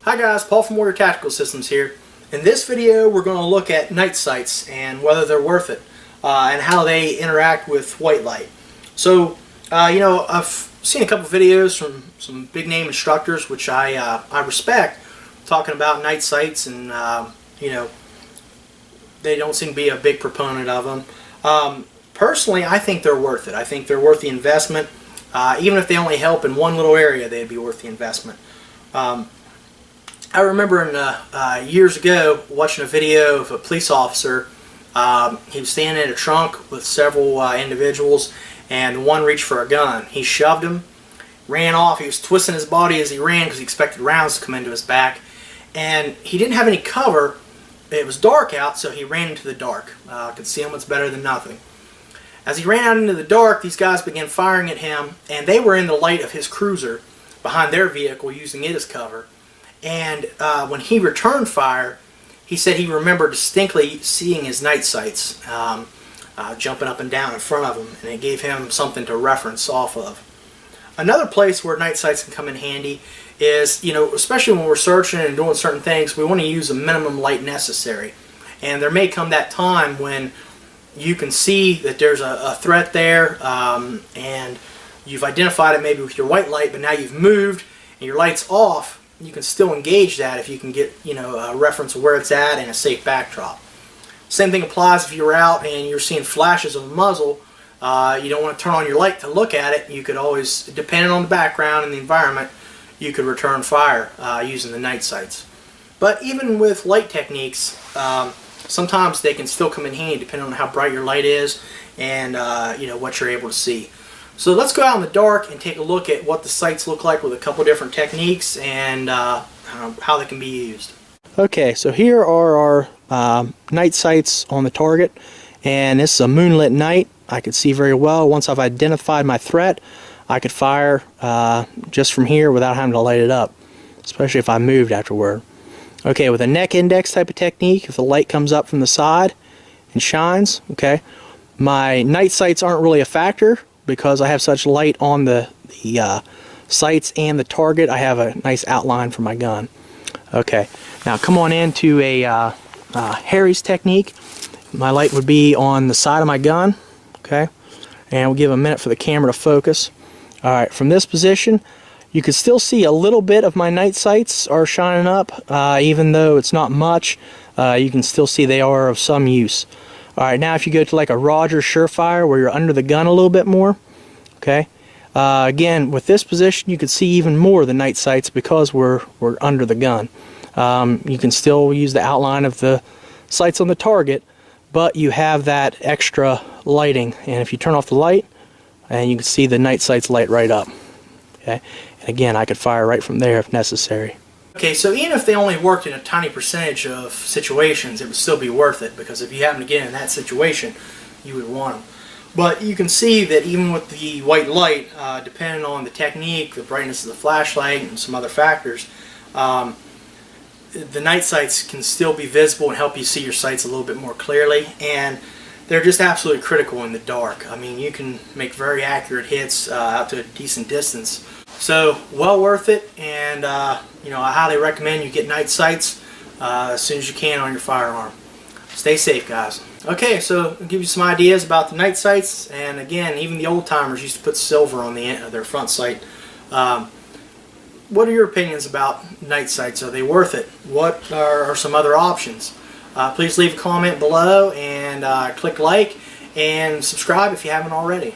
Hi guys, Paul from Warrior Tactical Systems here. In this video we're going to look at night sights and whether they're worth it and how they interact with white light. So I've seen a couple videos from some big name instructors which I respect, talking about night sights, and they don't seem to be a big proponent of them. Personally, I think they're worth it. I think they're worth the investment. Even if they only help in one little area, they'd be worth the investment. I remember years ago watching a video of a police officer. He was standing in a trunk with several individuals, and one reached for a gun. He shoved him, ran off. He was twisting his body as he ran because he expected rounds to come into his back, and he didn't have any cover. It was dark out, so he ran into the dark. Concealment's better than nothing. As he ran out into the dark, these guys began firing at him, and they were in the light of his cruiser behind their vehicle, using it as cover. And when he returned fire, he said he remembered distinctly seeing his night sights jumping up and down in front of him, and it gave him something to reference off of. Another place where night sights can come in handy is, especially when we're searching and doing certain things, we want to use the minimum light necessary. And there may come that time when you can see that there's a threat there, and you've identified it maybe with your white light, but now you've moved and your light's off. You can still engage that if you can get a reference of where it's at and a safe backdrop. Same thing applies if you're out and you're seeing flashes of a muzzle. You don't want to turn on your light to look at it. You could always, depending on the background and the environment, you could return fire using the night sights. But even with light techniques, sometimes they can still come in handy depending on how bright your light is and what you're able to see. So let's go out in the dark and take a look at what the sights look like with a couple different techniques and how they can be used. Okay, so here are our night sights on the target, and this is a moonlit night. I could see very well. Once I've identified my threat, I could fire just from here without having to light it up, especially if I moved afterward. Okay, with a neck index type of technique, if the light comes up from the side and shines, okay, my night sights aren't really a factor because I have such light on the sights and the target. I have a nice outline for my gun. Okay, now come on into a Harry's technique. My light would be on the side of my gun, okay, and we'll give a minute for the camera to focus. Alright, from this position, you can still see a little bit of my night sights are shining up, even though it's not much. You can still see they are of some use. Alright, now if you go to like a Roger Surefire where you're under the gun a little bit more, okay, again with this position you can see even more of the night sights because we're under the gun. You can still use the outline of the sights on the target, but you have that extra lighting, and if you turn off the light, and you can see the night sights light right up. Okay, and again I could fire right from there if necessary. Okay, so even if they only worked in a tiny percentage of situations, it would still be worth it, because if you happen to get in that situation, you would want them. But you can see that even with the white light, depending on the technique, the brightness of the flashlight, and some other factors, the night sights can still be visible and help you see your sights a little bit more clearly, and they're just absolutely critical in the dark. I mean, you can make very accurate hits out to a decent distance. So, well worth it, and I highly recommend you get night sights as soon as you can on your firearm. Stay safe, guys. Okay, so I'll give you some ideas about the night sights, and again, even the old timers used to put silver on the end of their front sight. What are your opinions about night sights? Are they worth it? What are some other options? Please leave a comment below, and click like and subscribe if you haven't already.